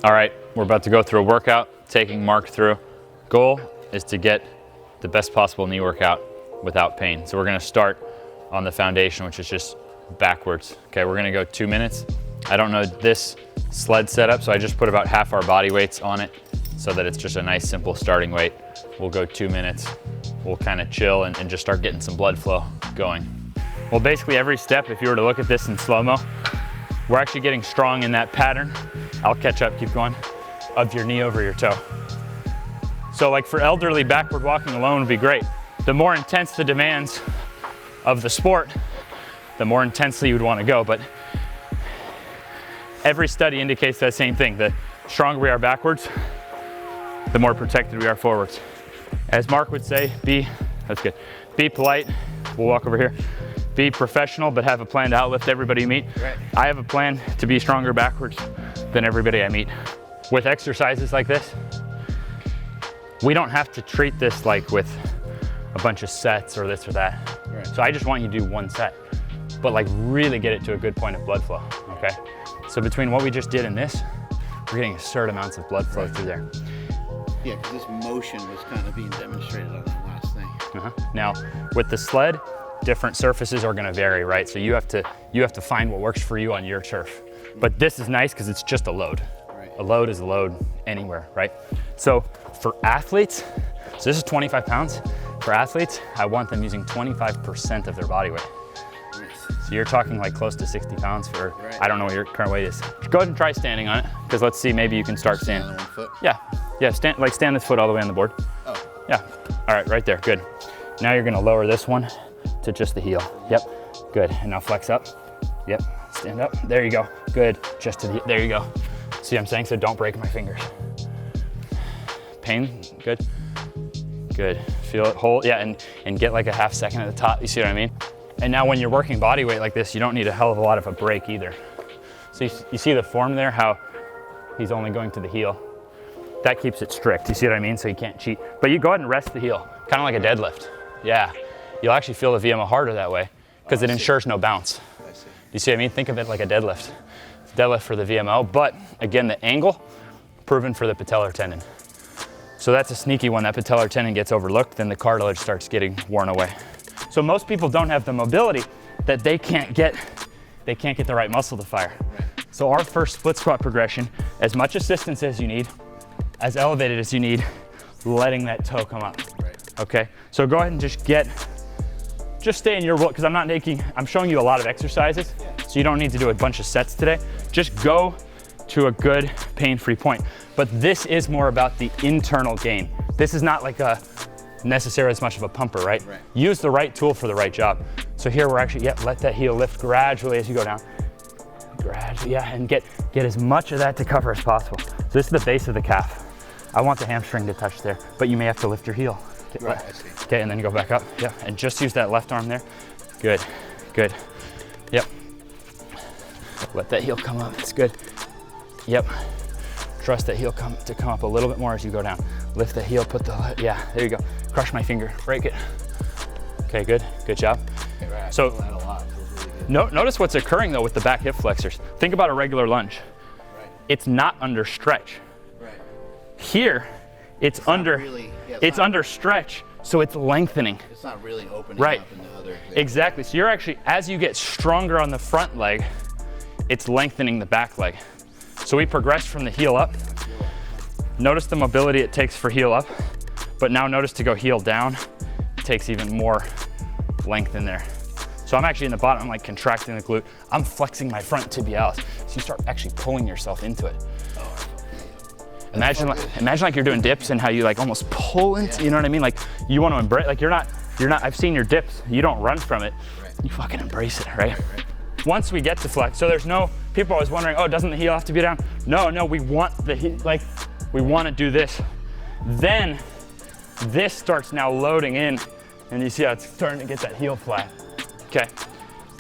All right, we're about to go through a workout, taking Mark through. Goal is to get the best possible knee workout without pain. So we're gonna start on the foundation, which is just backwards. Okay, we're gonna go 2 minutes. I don't know this sled setup, so I just put about half our body weights on it so that it's just a nice simple starting weight. We'll go 2 minutes. We'll kind of chill and just start getting some blood flow going. Well, basically every step, if you were to look at this in slow-mo, we're actually getting strong in that pattern. I'll catch up, keep going, of your knee over your toe. So like for elderly, backward walking alone would be great. The more intense the demands of the sport, the more intensely you would want to go. But every study indicates that same thing. The stronger we are backwards, the more protected we are forwards. As Mark would say, that's good. Be polite. We'll walk over here. Be professional, but have a plan to outlift everybody you meet. Right. I have a plan to be stronger backwards than everybody I meet. With exercises like this, we don't have to treat this like with a bunch of sets or this or that. Right. So I just want you to do one set, but like really get it to a good point of blood flow, okay? So between what we just did and this, we're getting absurd amounts of blood flow through there. Yeah, because this motion was kind of being demonstrated on that last thing. Now, with the sled, different surfaces are gonna vary, right? So you have to find what works for you on your turf. But this is nice because it's just a load. Right. A load is a load anywhere, right? So for athletes, so this is 25 pounds. For athletes, I want them using 25% of their body weight. So you're talking like close to 60 pounds for, I don't know what your current weight is. Go ahead and try standing on it, because let's see, maybe you can start standing. On one foot? Yeah, stand this foot all the way on the board. Oh. Yeah, all right, right there, good. Now you're gonna lower this one to just the heel. Yep, good, and now flex up. Yep, stand up, there you go. Good, just to the, there you go. See what I'm saying? So don't break my fingers. Pain, good. Good, feel it, hold, yeah, and get like a half second at the top, you see what I mean? And now when you're working body weight like this, you don't need a hell of a lot of a break either. So you see the form there, how he's only going to the heel. That keeps it strict, you see what I mean? So you can't cheat. But you go ahead and rest the heel, kind of like a deadlift. Yeah, you'll actually feel the VMO harder that way, because it ensures no bounce. I see. You see what I mean? Think of it like a deadlift. Deadlift for the VMO, but again, the angle, proven for the patellar tendon. So that's a sneaky one. That patellar tendon gets overlooked, then the cartilage starts getting worn away. So most people don't have the mobility that they can't get the right muscle to fire. Right. So our first split squat progression, as much assistance as you need, as elevated as you need, letting that toe come up. Right. Okay, so go ahead and just stay in your world, because I'm showing you a lot of exercises, so you don't need to do a bunch of sets today. Just go to a good pain-free point. But this is more about the internal gain. This is not like necessarily as much of a pumper, right? Use the right tool for the right job. So here we're actually, let that heel lift gradually as you go down. Gradually, and get as much of that to cover as possible. So this is the base of the calf. I want the hamstring to touch there, but you may have to lift your heel. Right, I see. Okay, and then you go back up, and just use that left arm there. Good, good, yep. Let that heel come up, it's good. Yep, trust that heel to come up a little bit more as you go down. Lift the heel, there you go. Crush my finger, break it. Okay, good job. Okay, right. So, that a lot. Really good. Notice what's occurring though with the back hip flexors. Think about a regular lunge. Right. It's not under stretch. Right. Here, it's under stretch, so it's lengthening. It's not really opening right. up in the other. Exactly, so you're actually, as you get stronger on the front leg, it's lengthening the back leg. So we progressed from the heel up. Notice the mobility it takes for heel up, but now notice to go heel down, it takes even more length in there. So I'm actually in the bottom, I'm like contracting the glute. I'm flexing my front tibialis. So you start actually pulling yourself into it. Imagine like you're doing dips and how you like almost pull into, you know what I mean? Like you want to embrace, like you're not, I've seen your dips, you don't run from it, you fucking embrace it, right? Once we get to flex, so there's no, people are always wondering, oh, doesn't the heel have to be down? No, we want the heel, like we want to do this. Then this starts now loading in and you see how it's starting to get that heel flat. Okay,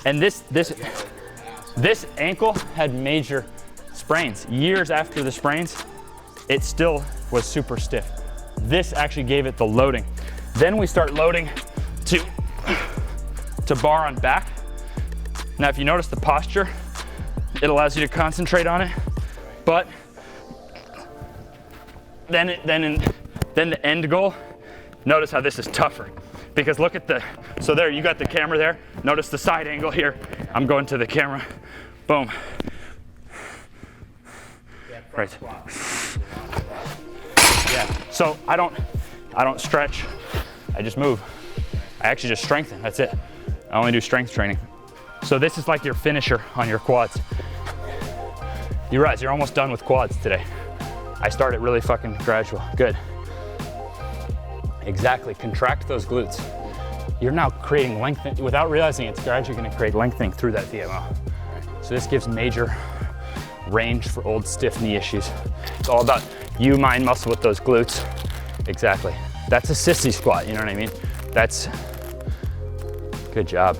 and this ankle had major sprains. Years after the sprains, it still was super stiff. This actually gave it the loading. Then we start loading to bar on back. Now, if you notice the posture, it allows you to concentrate on it, but then the end goal, notice how this is tougher. Because look at so there, you got the camera there. Notice the side angle here. I'm going to the camera. Boom. Right. Yeah, so I don't stretch, I just move. I actually just strengthen, that's it. I only do strength training. So this is like your finisher on your quads. You realize you're almost done with quads today. I start it really fucking gradual, good. Exactly, contract those glutes. You're now creating length, without realizing it's gradually gonna create lengthening through that VMO. So this gives major range for old stiff knee issues. It's all about you mind muscle with those glutes. Exactly. That's a sissy squat, you know what I mean? That's, good job.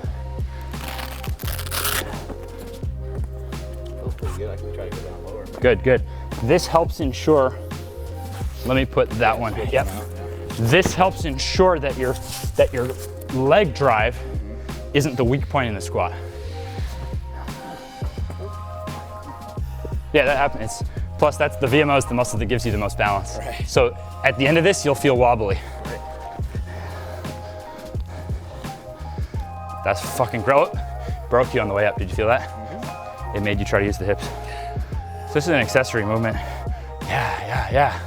Feels pretty good. I can try to go down lower. Good, good. This helps ensure, let me put that one, yep. This helps ensure that your leg drive isn't the weak point in the squat. Yeah, that happens. Plus, that's the VMO is the muscle that gives you the most balance. Right. So at the end of this, you'll feel wobbly. Right. That's fucking broke you on the way up. Did you feel that? Mm-hmm. It made you try to use the hips. So this is an accessory movement. Yeah.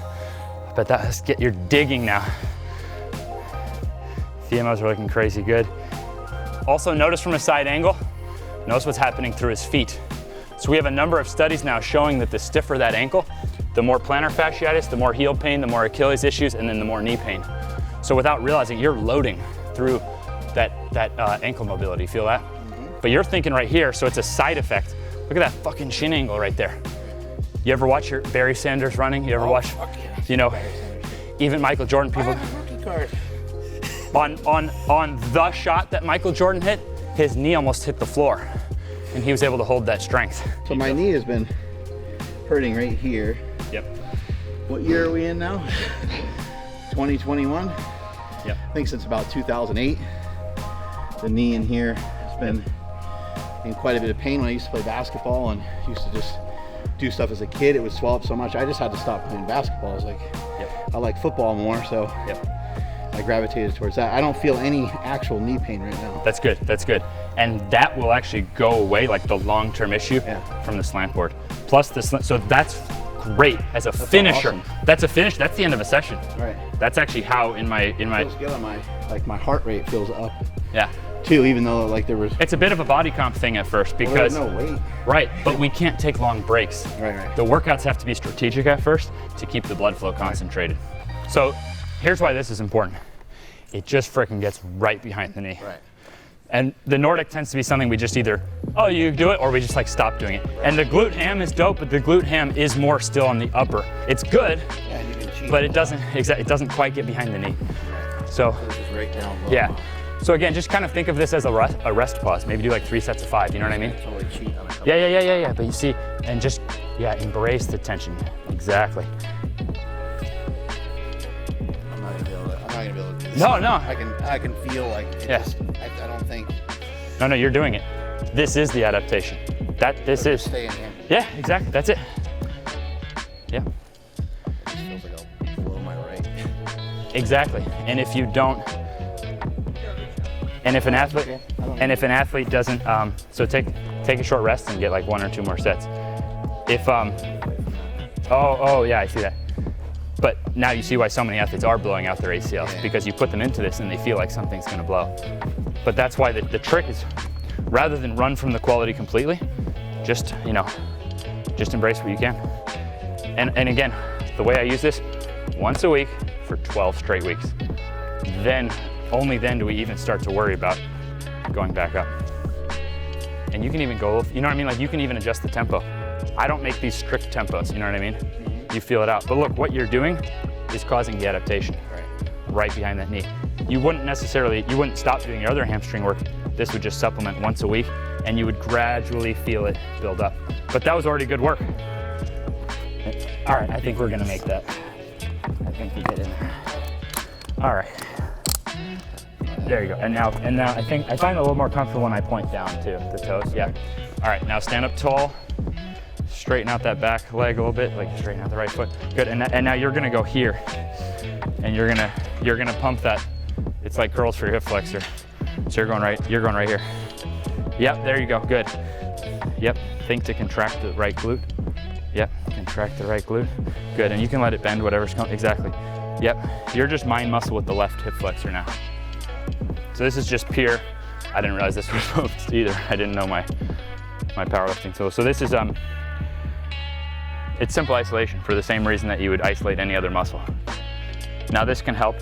But let's get your digging now. VMOs are looking crazy good. Also notice from a side angle, notice what's happening through his feet. So we have a number of studies now showing that the stiffer that ankle, the more plantar fasciitis, the more heel pain, the more Achilles issues, and then the more knee pain. So without realizing, you're loading through that ankle mobility. Feel that? Mm-hmm. But you're thinking right here, so it's a side effect. Look at that fucking shin angle right there. You ever watch your Barry Sanders running? You ever watch, you know, even Michael Jordan people. On the shot that Michael Jordan hit, his knee almost hit the floor. And he was able to hold that strength. So my knee has been hurting right here. Yep. What year are we in now? 2021? Yep. I think since about 2008. The knee in here has been in quite a bit of pain. When I used to play basketball and used to just do stuff as a kid, it would swell up so much. I just had to stop playing basketball. I was like, I like football more, so I gravitated towards that. I don't feel any actual knee pain right now. That's good, that's good. And that will actually go away, like the long-term issue from the slant board. Plus the slant, so that's great as a finisher. Awesome. That's a finish, that's the end of a session. Right. That's actually how in my. It feels good on my heart rate feels up. Yeah. Too, even though like there was. It's a bit of a body comp thing at first because. No weight. Right, but we can't take long breaks. Right. The workouts have to be strategic at first to keep the blood flow concentrated. So here's why this is important. It just freaking gets right behind the knee. Right. And the Nordic tends to be something we just either, oh, you do it, or we just like stop doing it. Right. And the glute ham is dope, but the glute ham is more still on the upper. It's good, you can cheat. But it doesn't quite get behind the knee. Right. So this is right down low. Yeah. So again, just kind of think of this as a rest pause. Maybe do like 3 sets of 5, you know what I mean? Totally cheat on a couple. Yeah. But you see, and just, embrace the tension. Exactly. I'm not gonna be able to do this. No. I can feel like it just, I don't think. No, you're doing it. This is the adaptation. This is. Stay in here. Yeah, exactly, that's it. Yeah. It just feels like I'll blow my right. Exactly, and if you don't, and if an athlete doesn't, so take a short rest and get like 1 or 2 more sets. If, oh yeah, I see that. But now you see why so many athletes are blowing out their ACLs, because you put them into this and they feel like something's gonna blow. But that's why the trick is, rather than run from the quality completely, just embrace what you can. And again, the way I use this, once a week for 12 straight weeks. Only then do we even start to worry about going back up. And you can even go, you know what I mean? Like you can even adjust the tempo. I don't make these strict tempos, you know what I mean? You feel it out. But look, what you're doing is causing the adaptation right behind that knee. You wouldn't stop doing your other hamstring work. This would just supplement once a week and you would gradually feel it build up. But that was already good work. All right, I think we're gonna make that. I think we get in there. All right. There you go. And now I find it a little more comfortable when I point down too, the toes. Yeah. All right, now stand up tall. straighten out that back leg a little bit, like straighten out the right foot. Good, and now you're gonna go here, and you're gonna pump that. It's like curls for your hip flexor. So you're going right here. Yep, there you go, good. Yep, think to contract the right glute. Yep, contract the right glute. Good, and you can let it bend whatever's coming, exactly. Yep, you're just mind muscle with the left hip flexor now. So this is just pure, I didn't realize this was moved either. I didn't know my powerlifting tool. So this is, it's simple isolation for the same reason that you would isolate any other muscle. Now this can help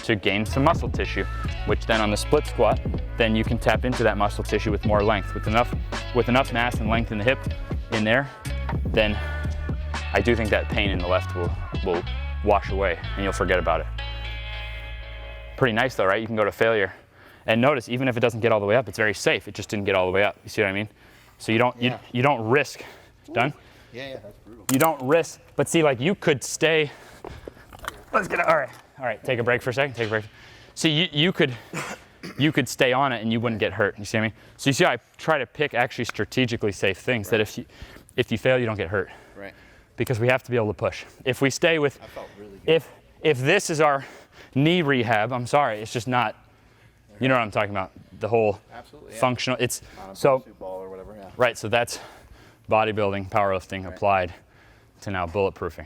to gain some muscle tissue, which then on the split squat, then you can tap into that muscle tissue with more length. With enough mass and length in the hip in there, then I do think that pain in the left will wash away and you'll forget about it. Pretty nice though, right? You can go to failure. And notice, even if it doesn't get all the way up, it's very safe. It just didn't get all the way up. You see what I mean? So you don't risk. Done? Yeah, that's brutal. You don't risk, but see, like you could stay. Let's get it. All right. Take a break for a second. Take a break. See, you could stay on it and you wouldn't get hurt. You see what I mean? So you see, I try to pick actually strategically safe things that if you fail, you don't get hurt. Right. Because we have to be able to push. If we stay with, I felt really good. if this is our knee rehab, I'm sorry, it's just not. You know what I'm talking about? The whole functional. It's so ball or whatever. Yeah. Right. So that's bodybuilding, powerlifting applied to now bulletproofing.